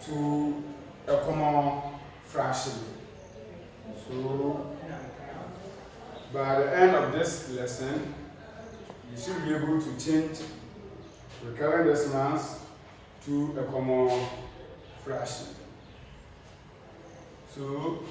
to a common fraction. So by the end of this lesson, you should be able to change recurrent decimals to a common fraction. So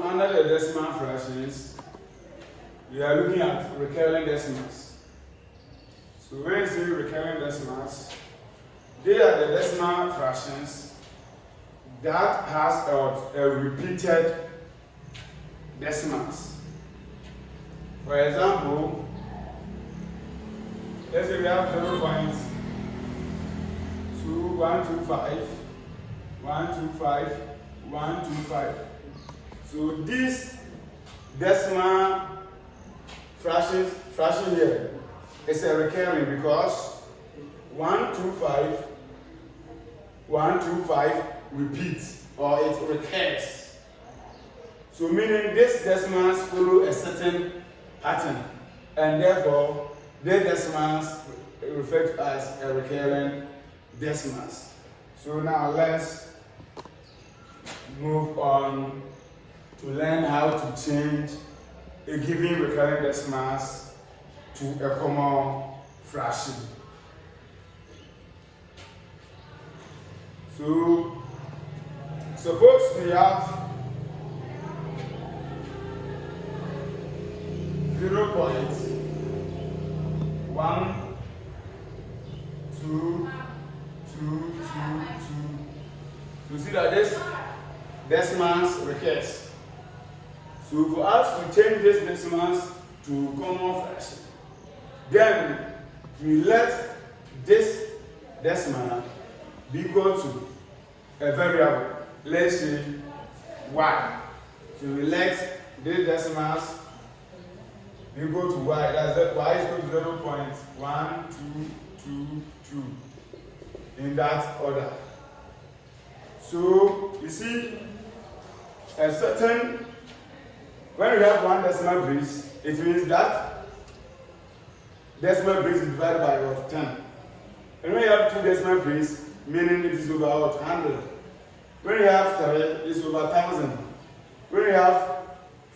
under the decimal fractions, we are looking at recurrent decimals. So when you see recurrent decimals, they are the decimal fractions that has a repeated decimals. For example, let's say we have 0.2125, 125, 125. So this decimal fraction here is a recurring because 125 repeats or it recurs. So meaning these decimals follow a certain pattern, and therefore the decimals referred to as a recurrent decimals. So now let's move on to learn how to change a given recurrent decimals to a common fraction. So suppose we have 0.122222. You see that this decimals recurs. So for us to change these decimals to common fraction, then we let this decimal be equal to a variable, let's say y. So we let these decimals be equal to y, that's y is equal to 0.1222 in that order. So you see a certain, when we have one decimal place, it means that decimal place is divided by what? 10. And when you have two decimal places, meaning it is over 100. When you have 3, it's over 1,000. When you have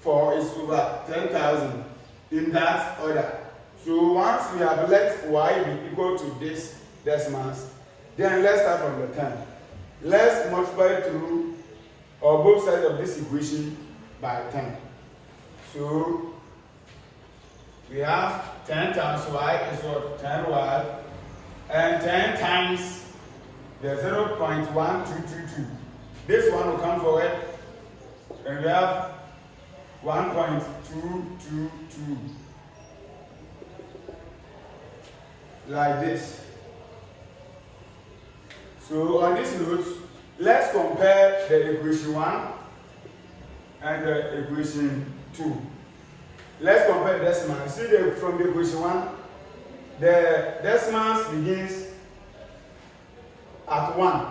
4, it's over 10,000. In that order. So once we have let y be equal to this decimals, then let's start from the 10. Let's multiply through or both sides of this equation by 10. So we have 10 times y is what? 10y, and 10 times the 0.1222. This one will come forward, and we have 1.222 like this. So on this note, let's compare the equation 1 and the equation 2. Let's compare the decimals. See from the equation 1, the decimals begins at 1,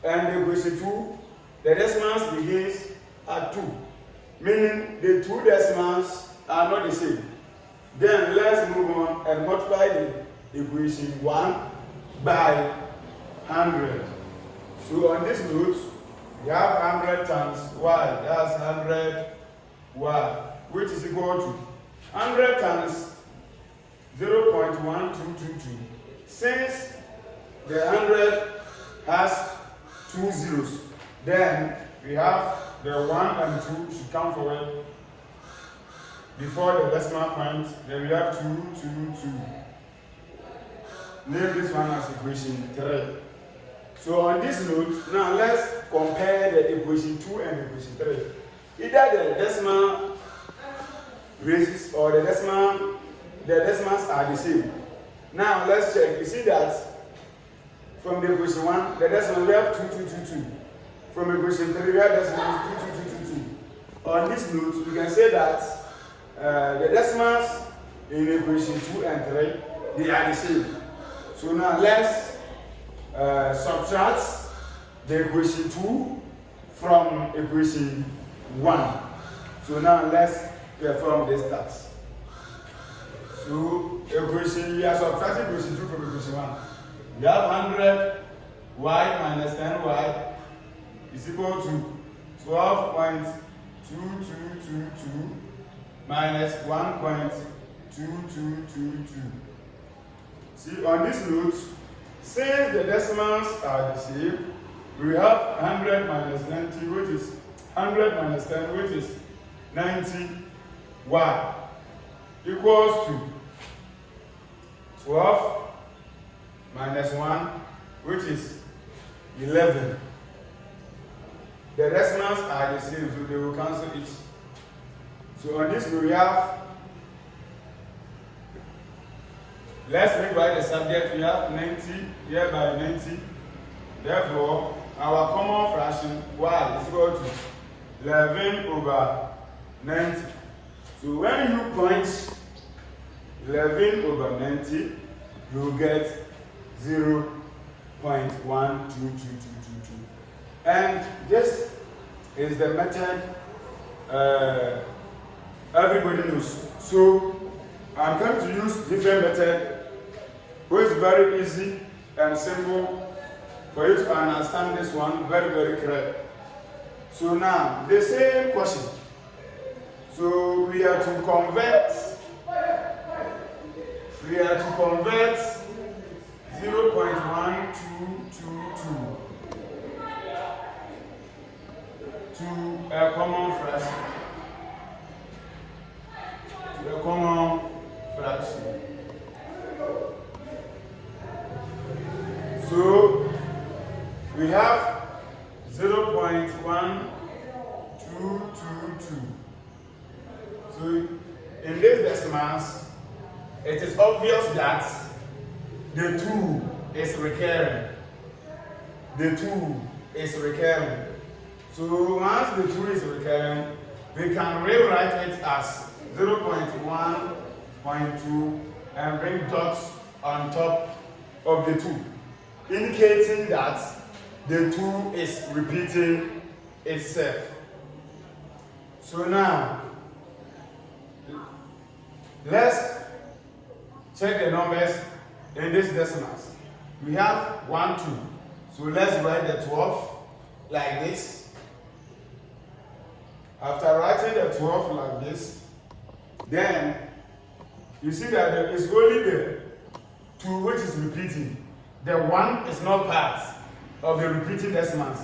and the equation 2, the decimals begins at 2. Meaning the two decimals are not the same. Then let's move on and multiply the equation 1 by 100. So on this note, we have 100 times y, that's 100y, which is equal to 100 times 0.1222. Since the 100 has 2 zeros, then we have the 1 and 2 should come forward before the decimal point. Then we have 2, 2, 2. Name this one as equation 3. So on this note, now let's compare the equation 2 and equation 3. Either the decimal races or the decimals are the same. Now let's check. You see that from the equation 1, the decimal we have 2, 2, 2, 2. From equation 3, we have decimal 2, 2, 2, 2, 2. on this note, we can say that the decimals in equation 2 and 3, they are the same. So now let's subtract the equation 2 from equation 1. So now let's perform this task. So we are subtracting equation 2 from equation 1. We have 100y minus 10y is equal to 12.2222 minus 1.2222. See, on this note, since the decimals are the same, we have 100 minus 90, which is 100 minus 10, which is 90y, equals to 12 minus 1, which is 11. The decimals are the same, so they will cancel each. So on this we have, let's rewrite the subject. We have 90 here by 90. Therefore, our common fraction y is equal to 11 over 90. So when you point 11 over 90, you get 0.12222. And this is the method everybody knows. So I'm going to use different method, which is very easy and simple for you to understand this one very, very clear. So now, the same question. So we are to convert 0.1222 to a common fraction. So we have 0.1222. So in these decimals, it is obvious that the 2 is recurring. The 2 is recurring. So once the 2 is recurring, we can rewrite it as 0.1.2 and bring dots on top of the 2, indicating that the 2 is repeating itself. So now, let's check the numbers in these decimals. We have 1, 2. So let's write the 12 like this. After writing the 12 like this, then you see that there is only the 2 which is repeating. The 1 is not part of the repeating decimals,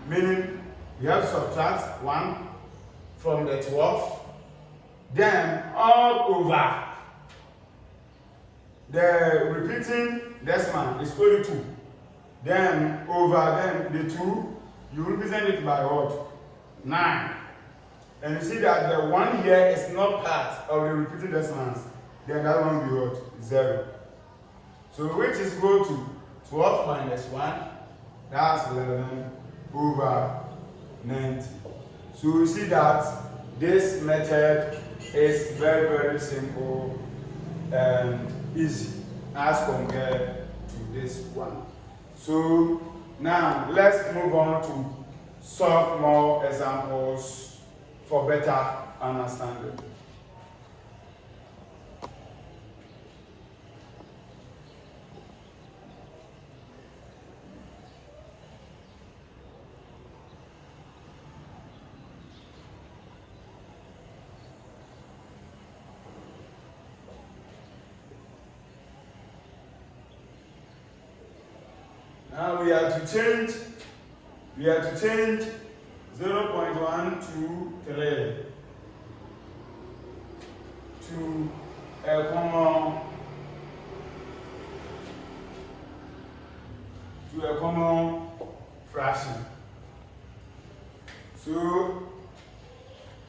meaning we have to subtract 1 from the 12, then all over the repeating decimal is only 2. Then over the 2, you represent it by what? 9. And you see that the 1 here is not part of the repeating decimals. Then that one will be what? 0. So which is equal to 12 minus 1, that's 11 over 90. So you see that this method is very, very simple and easy as compared to this one. So now let's move on to solve more examples for better understanding. Now we have to change 0.123 to a common fraction. So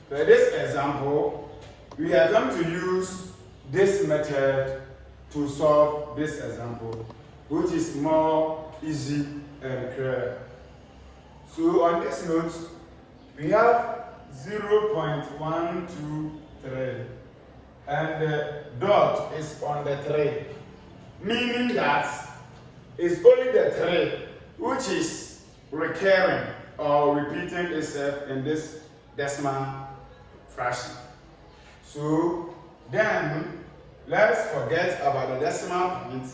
for this example, we are going to use this method to solve this example, which is more easy and clear. So on this note, we have 0.123, and the dot is on the 3, meaning that it's only the 3 which is recurring or repeating itself in this decimal fraction. So then let's forget about the decimal point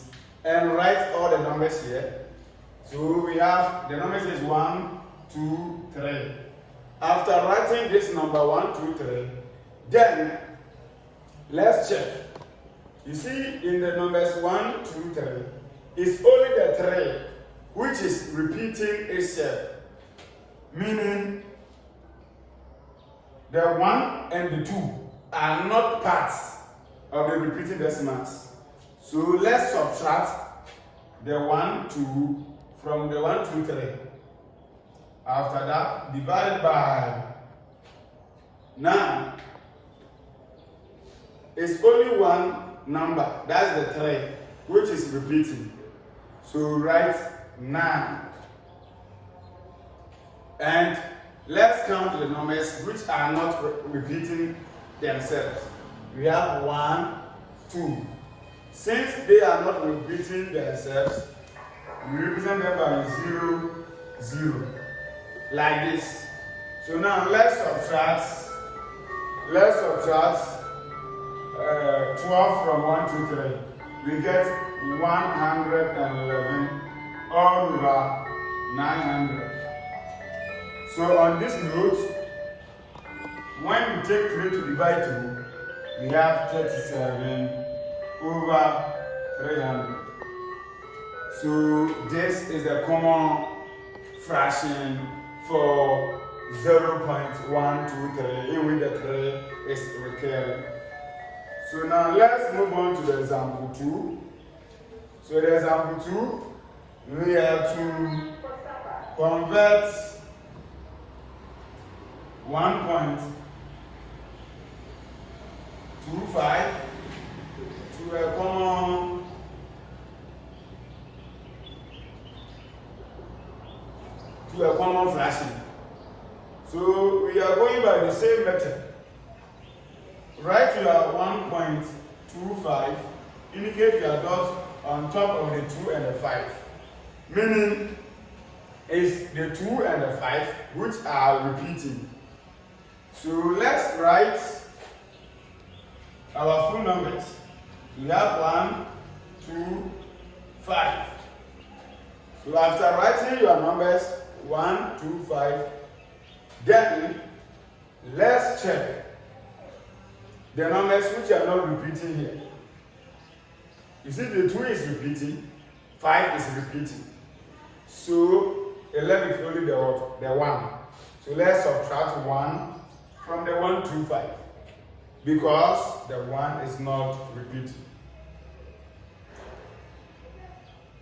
and write all the numbers here. So we have the numbers is 1, 2, 3. After writing this number 1, 2, 3, then let's check. You see in the numbers 1, 2, 3, it's only the 3 which is repeating itself, meaning the 1 and the 2 are not parts of the repeating decimals. So let's subtract the 1, 2 from the 1, 2, 3. After that, divide by 9. It's only one number, that's the 3, which is repeating. So write 9. And let's count the numbers which are not repeating themselves. We have 1, 2. Since they are not repeating themselves, we represent them by 0, 0. Like this. So now let's subtract 12 from 1, 2, 3. We get 111 all over 900. So on this note, when we take 3 to divide 2, we have 37 over 300. So this is the common fraction for 0.123, in which the 3 is recurring. So now let's move on to the example 2. So the example 2, we have to convert 1.25 to a common fraction. So we are going by the same method. Write your 1.25, indicate your dot on top of the 2 and the 5. Meaning it's the 2 and the 5 which are repeating. So let's write our full numbers. We have 1, 2, 5. So after writing your numbers 1, 2, 5, then let's check the numbers which are not repeating here. You see the 2 is repeating, 5 is repeating. So 11 is only the 1. So let's subtract 1 from the 1, 2, 5. Because the 1 is not repeating.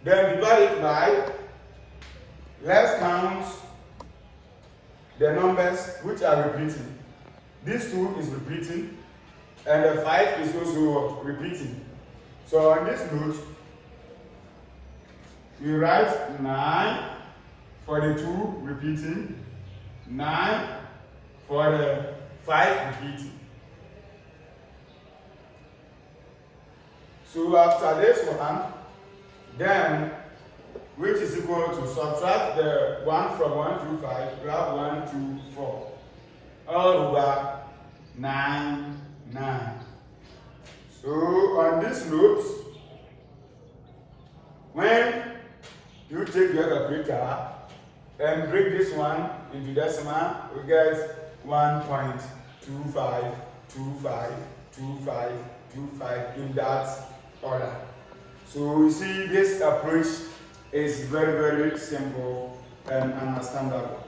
Then divide it by, let's count the numbers which are repeating. This 2 is repeating, and the 5 is also repeating. So on this note, we write 9 for the 2 repeating, 9 for the 5 repeating. So after this one, then which is equal to subtract the 1 from 1 to 5, we have 1, 2, 4. All over 9, 9. So on this note, when you take your calculator and break this one into decimal, we get 1.25252525 in that order. So we see this approach is very, very simple and understandable.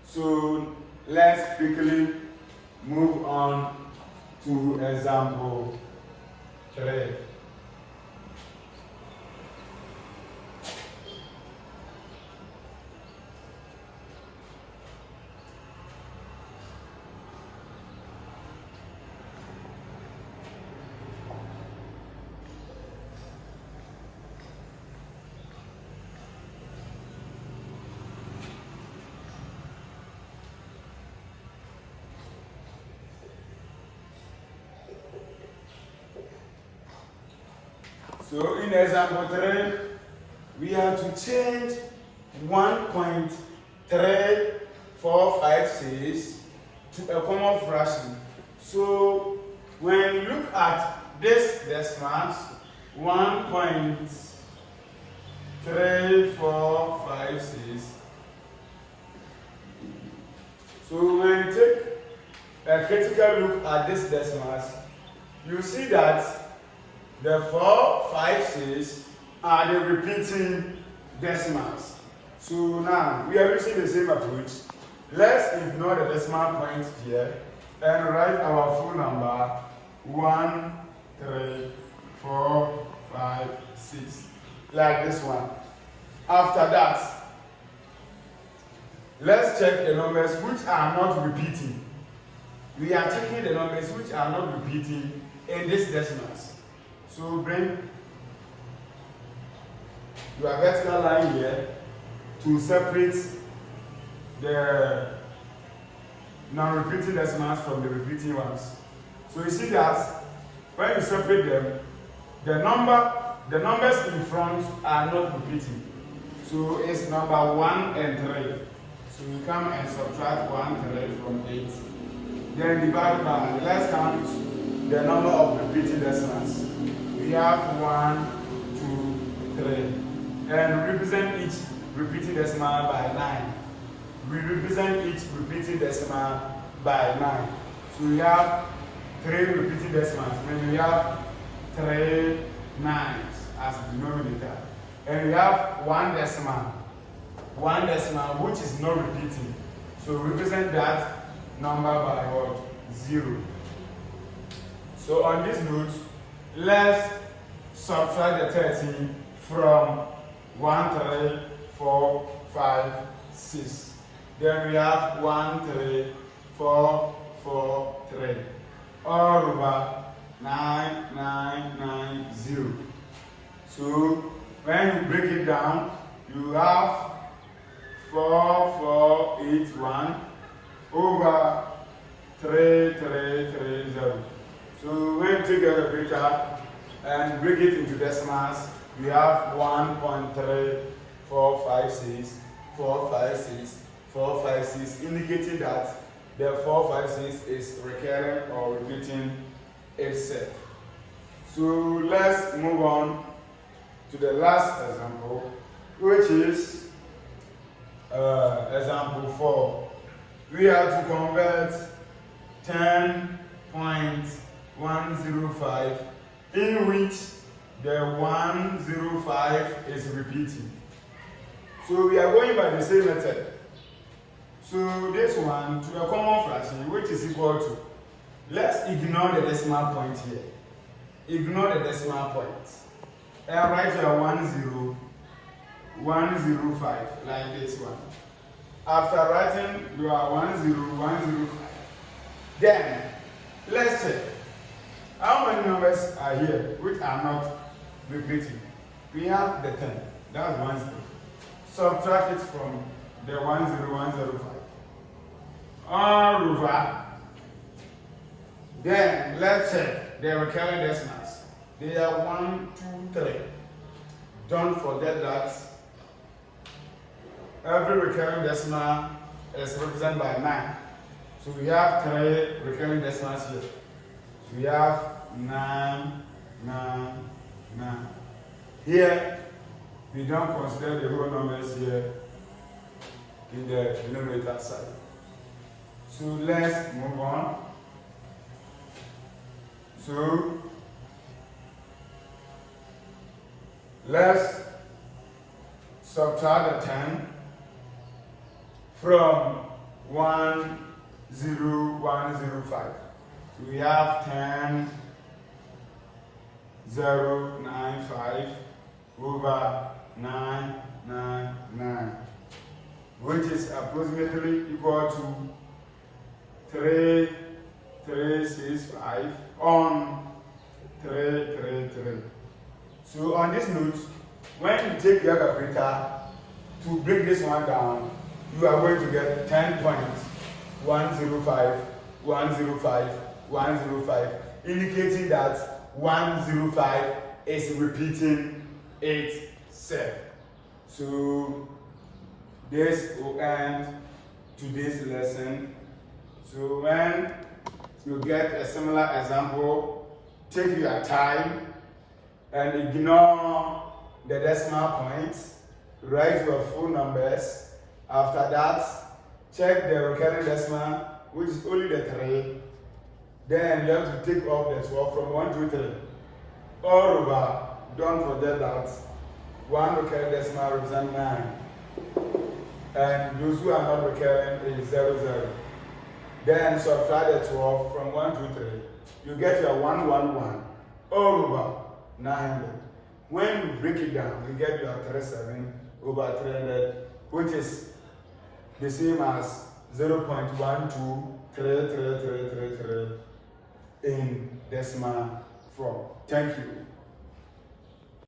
So let's quickly move on to example 3. So in example 3, we have to change 1.3456 to a common fraction. So when you look at this decimals, 1.3456. So when you take a critical look at this decimals, you see that the 456 are the repeating decimals. So now we are using the same approach. Let's ignore the decimal point here and write our full number 13456 like this one. After that, let's check the numbers which are not repeating. We are checking the numbers which are not repeating in this decimals. So bring your vertical line here to separate the non-repeating decimals from the repeating ones. So you see that when you separate them, the numbers in front are not repeating. So it's number 1 and 3. So we come and subtract 1 3 from 8. Then divide by, let's count the number of repeating decimals. We have 1, 2, 3. And we represent each repeating decimal by 9. We represent each repeating decimal by 9. So we have 3 repeating decimals. Then we have 3 9s as denominator. And we have 1 decimal. 1 decimal which is not repeating. So we represent that number by what? 0. So on this note, let's subtract the 13 from 1 3 4 5 6. Then we have 1 3 4 4 3 all over 9 9 9 0. So when you break it down, you have 4 4 8 1 over 3 3 3 0. So when you take a calculator and break it into decimals, we have 1.3456 456 456, indicating that the 456 is recurring or repeating itself. So let's move on to the last example, which is example 4. We have to convert 10.105 in which the 105 is repeating. So we are going by the same method. So this one to a common fraction which is equal to, let's ignore the decimal point here. Ignore the decimal point. And write your 10105 like this one. After writing your 10105, then let's check how many numbers are here which are not repeating. We have the 10, that's 10. Subtract it from the 10105. All over. Then let's check the recurring decimals. They are 1 2 3. Don't forget that every recurring decimal is represented by 9. So we have 3 recurring decimals here. We have 9 9 9. Here we don't consider the whole numbers here in the denominator side. So let's move on. So let's subtract the 10 from 10105. So we have 10 095 over 999, which is approximately equal to 3365 on 333. So on this note, when you take your calculator to break this one down, you are going to get 10.105 105 105, indicating that 105 is repeating itself. So this will end today's lesson. So when you get a similar example, take your time and ignore the decimal points. Write your full numbers. After that, check the recurring decimal, which is only the 3. Then you have to take off the 12 from 1 to 3. All over, don't forget that 1 recurring decimal represents 9. And those who are not recurring is 0, 0. Then subtract the 12 from 1 to 3. You get your 1, 1, 1. All over 900. When you break it down, you get your 37 over 300, which is the same as 0.123333 in decimal form. Thank you.